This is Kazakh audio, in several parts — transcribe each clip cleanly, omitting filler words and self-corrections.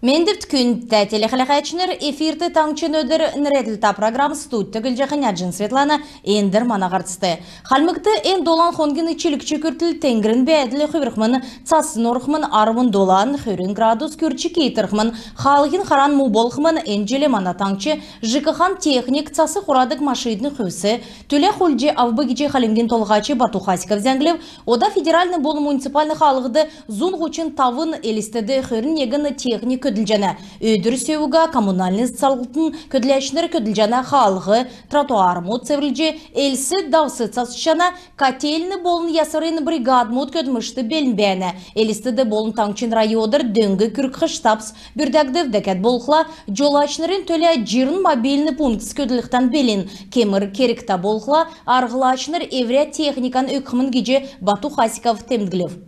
Мендіп күн тәтелі қылақайчыныр эфирті таңчын өдір нәреділта программ студты гүлжақыняджын Светлана ендір мана қартысты. Қалмықты ен долан қонгын үчілікчі күртіл тәңгірін бәділі құйрықмын, цасын орықмын арвын долан, хүрін градус күрчі кейтірқмын, қалғын қаран мұболқмын енжелі мана таңчы, жықыхан техник цасы құрадық машидны құйсы, төле құлже авбыгече қалемген толғачы Бату Хасиков зәңгілев, ода федеральный болы муниципальны қалғыды зұн ғучын тавын елістеді хүрін егін техник көділжана. Өдір сөуіға коммунальный салғылтын көділәшінер көділжана қалғы, тротуар мұд цевілже, әлсі даусы цасышана, котельні болын ясырын бригад мұд көдмішті белінбәні. Әлістіді болын таңчын райодыр дөңгі күркі штабс бүрдәгді вдәкәт болқла, жолашынырын төлі жирын мобильны пунктс көділіктен белін. Кемір керікта болқла, арғылашыныр еврия техникан өкімін геже Бату Хасиков темдгілев.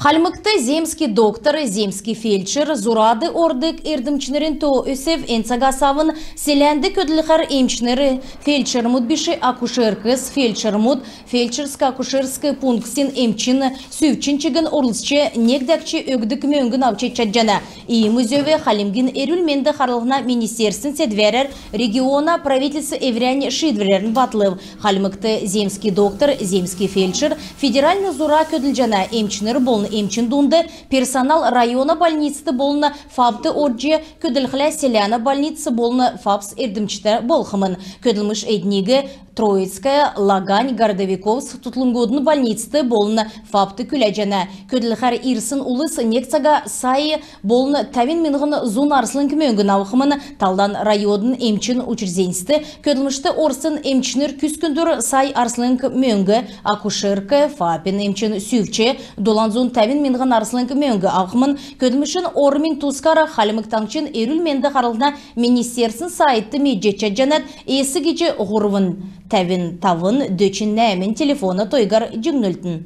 Калмыкты земский доктор, земский фельдшер, зурады ордык эрдімчінерін то өсев энцагасавын селянды көділіқар емчінері, фельдшер мұд біші акушеркыз, фельдшер мұд, фельдшерско-акушерскі пунктсин емчіні, сүйвчіншігін орлысчы, негдәкчі өгдік мөңгін авчет чаджана. Иімі зөве қалемгін әрілменді қарылғына министерсін седверер, региона правительсы евряне шидверерін батлыв. Калмыкты земский доктор, земский фельдшер, федеральный зура көділжана емчінері болын емчин дунды, персонал района больницы болына фабты орджи, көділхіля селяна больницы болына фабс эрдімчті болхымын. Көділміш әднегі Троицкая, Лагань, Городовиковск, Тутлунгодны больницы болына фабты күләжана. Көділхар ирсын улыс некцага сайы болына тәвин минғын зун арслын кіменгін ауқымын талдан райодын емчин учрезеністі. Көділмішті орсын емчінер күскіндір сай арслын кімеңгі, акушерка, фабин емчин сүйвче, доланзун тәвин минғын арслын кімеңгі ауқымын. Көділмішін ормин тускара қалымықтаңчын ерілменді қарылына министерсін сайытты меджетча жанат, есі кече ғұрвын. Тәвін тавын дөчін нәмін телефона тойгар жүгнілтін.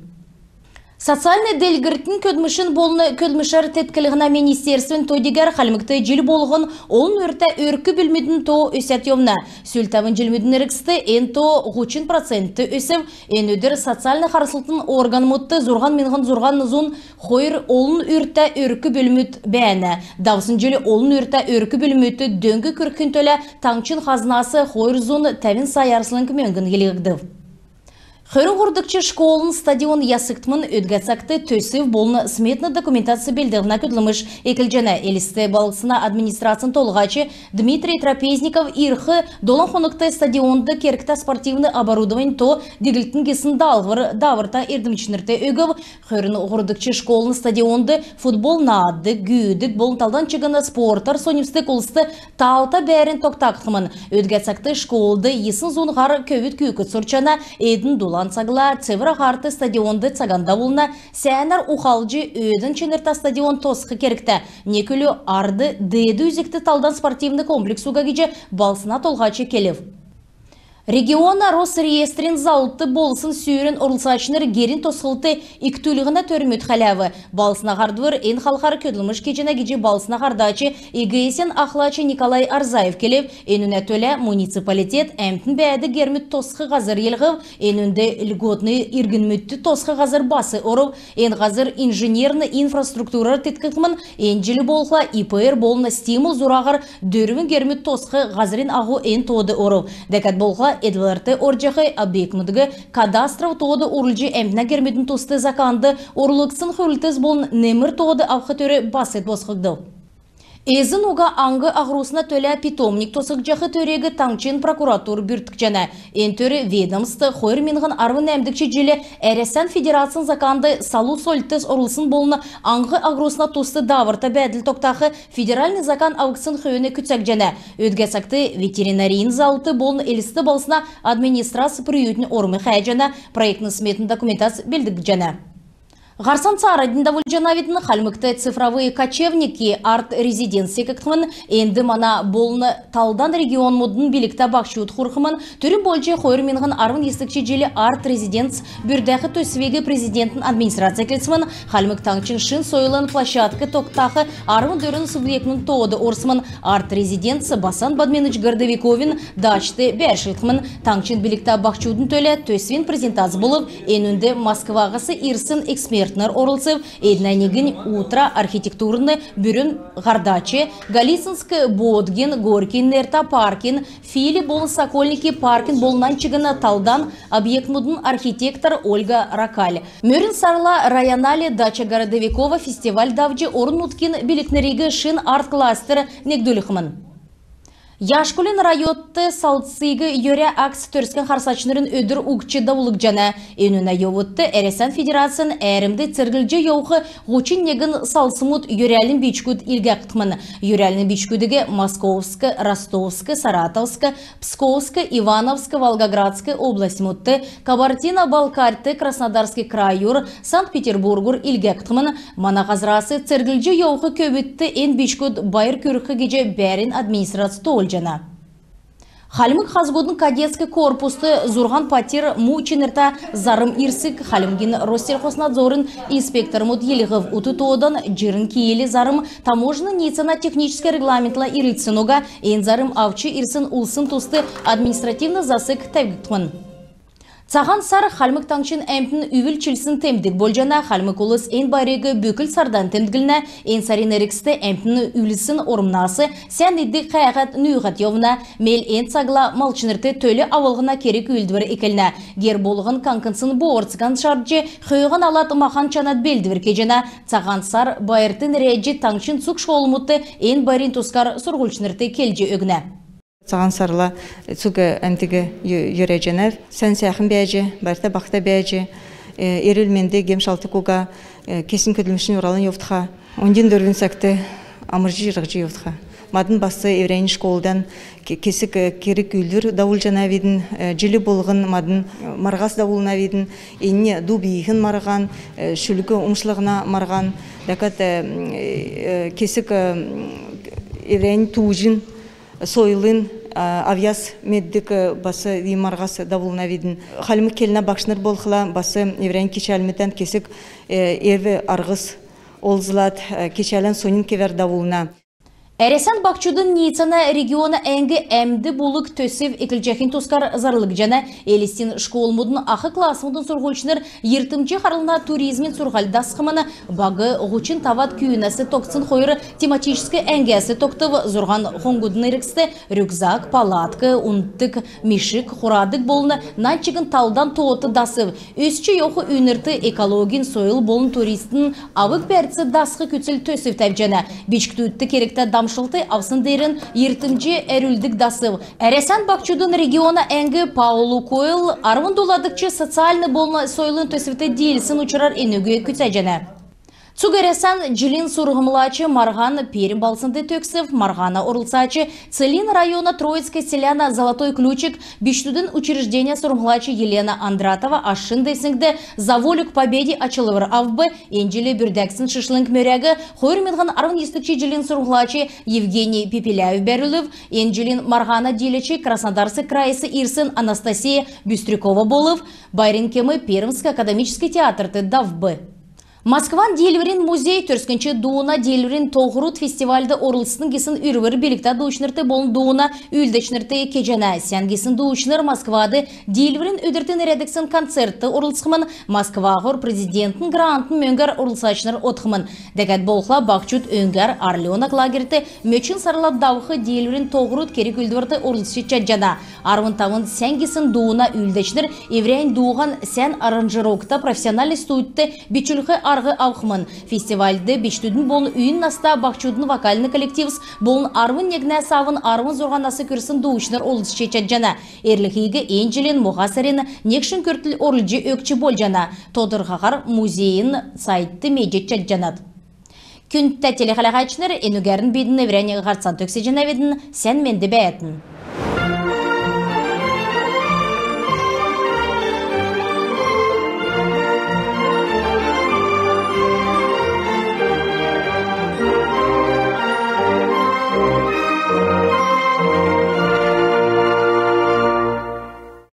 Социальный делгіртін көдмішін болыны көдмішар теткілігіна министерствен тойдегер қалмықты жел болғын олын өрті өркі білмедің то өсәт емна. Сүлтавын желмедің әріксті ен то 30% өсіп, ен өдір социальный қарсылтын орган мұтты зұрған менғын зұрған нұзын қойыр олын өрті өркі білмет бәні. Даусын желі олын өрті өркі білметі дөңгі күркін төлі таңчын қазынасы қойыр зұн тәвін сайарсылын көмеңгін келегді. Хөрін ғұрдықчы школын стадион ясықтымын өдгәтсақты төсів болыны сметні документация белдігіна көділіміш екілжені елісті балысына администрациян толғачы Дмитрий Трапезников ирхы долан қонықтай стадионды керікті спортивны оборудовань то дегілтін кесін давырта ердімчінірті өгіп, хөрін ғұрдықчы школын стадионды футбол нады, гүйдік болын талдан чығыны спортар соневсті қолысты таута бәрін тоқтақытымын. Өдгәтсақты школды есын зонғар көвіт күйкіт сұрчана едін Сагла, цевра харты стадионды цаганда болына, сәнар ухалжы өйдің ченерта стадион тосқы керікті. Некілі арды дэді үзікті талдан спортивны комплексуға кеже балсына толғачы келев. Региона Росреестрин зауытты болсын сүйірін орылсачыныр герін тосқылты иктүлігіна төрмет қалавы. Балсына қардвыр ен қалқар көділміш кечена кеже балсына қардачы егейсен ақлачы Николай Арзаев келев, енуне төлі муниципалитет әмтін бәді гермет тосқы ғазыр елғып, енунде льготны иргінметті тосқы ғазыр басы орып, ен ғазыр инженерны инфраструктура теткіқмын, енжілі болқла ИПР болына стимул зұрағыр дөрімін гермет тосқы ғазырын ағу ен тоды орып. Дәкәт болқла Эдварты оржақы объектмудығы кадастров тоғыды орылжы әмтіна керметін тосты заканды орылықсын хөрілтіз болын немір тоғыды авқы төрі басет босқықты. Эзін уға аңғы ағырусына төлі питомник тосық жақы төрегі таңчын прокуратур бүртік жана. Ен төрі ведомсты қойыр менғын арвын әмдікші желі әресен федерациян заканды салу солтыз орылсын болыны аңғы ағырусына тосты давырта бәділ тоқтақы федеральный закан ауқсын қойыны күтсәк жана. Өдгәсақты ветеринарийн зауыты болын елісті болсына администрация приютын ормы қай жана проектны сметін документация белдік жана. Гарсан царадында вульжанавитны Калмыкты цифровые кочевники арт-резиденция кактымын, энді мана болны талдан регион мудын билікті бақшуыт хурхымын, түрін болчы қойыр менғын арвын естікші желі арт-резиденц бүрдәқі төсвегі президентін администрация келсімін, Калмыктаңчын шын сойылын площадкы тоқтақы арвын дөрін субъектінің тоғыды орсымын, арт-резиденция Басан Бадменыч Гордовиковин дачты бәршілтімін, таңчын билікті бақшуыдың төлі төсвен презентация болып, енінде Москвағысы ирсын эксперт концертнер орылсып, эднанегін утра архитектурны бүрін Гардаче, Галицинск, Бодгин, Горкин, Нерта, Паркин, Фили, Бол, Сокольники, Паркин, Болнан, Чигана, Талдан, объект мудын архитектор Ольга Ракаль. Мөрін сарла районали дача городовикова фестиваль давджи орын уткин биликнеригі шин арт-кластер негдулихмын. Яшкулин райотты салтсыйгы йөре акс төрскен харсачнырын өдір угчы давулык жана. Өнүнә йовутты Эресен Федерациян әрімді циргілжі йоуқы ғучин негін салсымут йөрәлін бичкуд илгәқтімін. Йөрәлін бичкудыге Московскі, Ростовскі, Саратовскі, Псковскі, Ивановскі, Волгоградскі областьмутты, Кабардино-Балкарты, Краснодарский крайюр, Санкт-Петербургур илгәқтімін. Мана қазрасы циргілжі йоуқы көбітті ен бичкуд байыр көріқі геже бәрін администрация жана. Халимык хазгодын кадетский корпусты зурган патир мучинерта зарым ирсик халимгин Россельхознадзорын инспектор муд елігів утутодан жирын киели зарым таможны ницана технический регламентла ирицинуга ен зарым авчы ирсын улсын тусты административно засык тәвгітмін. Цаган сар халмык таңшын әмпін үвіл чілсін темдік болжана халмык улыс ен байрегі бүкіл сардан темдігіліне ен сарин әріксті әмпін үлісін орымнасы сән едді қайғат нүйғат евна мел ен цагла малчынырты төлі авылғына керек үлдівір екіліне. Гер болығын канкынсын боғырцыған шарджы қойған алат махан чанат белдівір кежена цаган сар байыртын рәджі таңшын сұқ шолмутты ен байрин тускар сұрғылшынырты келжі өгіне. Цаган сарла цуга әмтігі йөрәженер, сән сәхін бәжі, бәрті бақта бәжі, ерілменді гемшалты куға, кесін көділмішін оралын евтіға, онден дөрвін сәкті амыржы жырғжы евтіға. Мадын басы еврейін школдан кесік керек үйлдір дауыл жана ведін, жилі болғын мадын марғас дауылына ведін, енне дубейхін марған, шүлігі ұмшылығына марған, дәкат кесік еврейін туғын, сойлын авиас меддік басы емарғас давылына ведін. Халімі келіна бақшыныр болғыла басы еврейін кешәліметтен кесік ерві арғыз олзылат кешәлін сонын кевер давылына. Эресен бақчудың Ницана регионы әңгі әмді болық төсев екілжәхін тускар зарлық жана Элистин школ мұдың ақы класс мұдың сұрғылшыныр ертімче қарылына туризмін сұрғалдасқыманы бағы ғучин тават күйінәсі тоқсын қойыры тематическі әңгәсі тоқтывы зұрған қоңғудың еріксті рюкзак, палатка, унттық, мишік, құрадық болыны нанчығын талдан тоғыты дасып. Өсчі еқі үнірті экологин сойыл болын туристің авық бәртсі дасқы күтсіл төсев тәбжана. Бечкті керекті шылты авсын дейрін ертімже әрілдік дасып. Әресен бақчудың региона әңгі Паулу Койл арвын доладықчы социальны болны сойлын төсіпті дейлісін ұчырар енуге күтсәжені. Цугересен жилин сурғымлачы Марган перім балсынды төксів, Маргана орылсачы Целин района Троицкая селяна Золотой ключик биштудын учреждения сурғымлачы Елена Андратова ашын десіңді за волю к победе ачылывыр авбы енжілі бүрдәксін шышлынг мөрәгі қойырмедған арвын естікчі жилин сурғымлачы Евгений Пепеляев бәрілів, енжілин Маргана делечі Краснодарсы крайысы ирсын Анастасия Бюстрюкова болыв, Байринкемы Пермск академический театрты давбы. Москван Дельверин музей түрскінші дуына Дельверин тоғырут фестивальды орылсының кесін үрвір белікті дуышнырты болын дуына үлдешнырты кежена. Сен кесін дуышныр Москвады Дельверин өдіртін редіксін концертті орылсқымын Москвағыр президентін грантын мөңгер орылсачныр отқымын. Дәгәт болқла бақчут өңгер Арленок лагерті мөчін сарылап дауқы Дельверин тоғырут керек үлдірті орылсы чаджана. Арвын тавын сен кесін дуына үлдешныр еврейн дуған сен аранжировкта профессиональный студты бичүлхі арғы ауқымын. Фестивальды бештудің болын үйін наста бақчудың вокальны коллективс болын арвын негнә савын арвын зорғанасы көрсін дуышныр олыс чечет жана. Эрліхейгі енжілін мұғасырын некшін көртіл орылжы өкчі бол жана. Тодырғағар музейін сайтты меджет чет жанат. Күнтті телехалағачныр енугерін бейдің еврәне ғарцан төксе жана ведін сән менді бәйтін.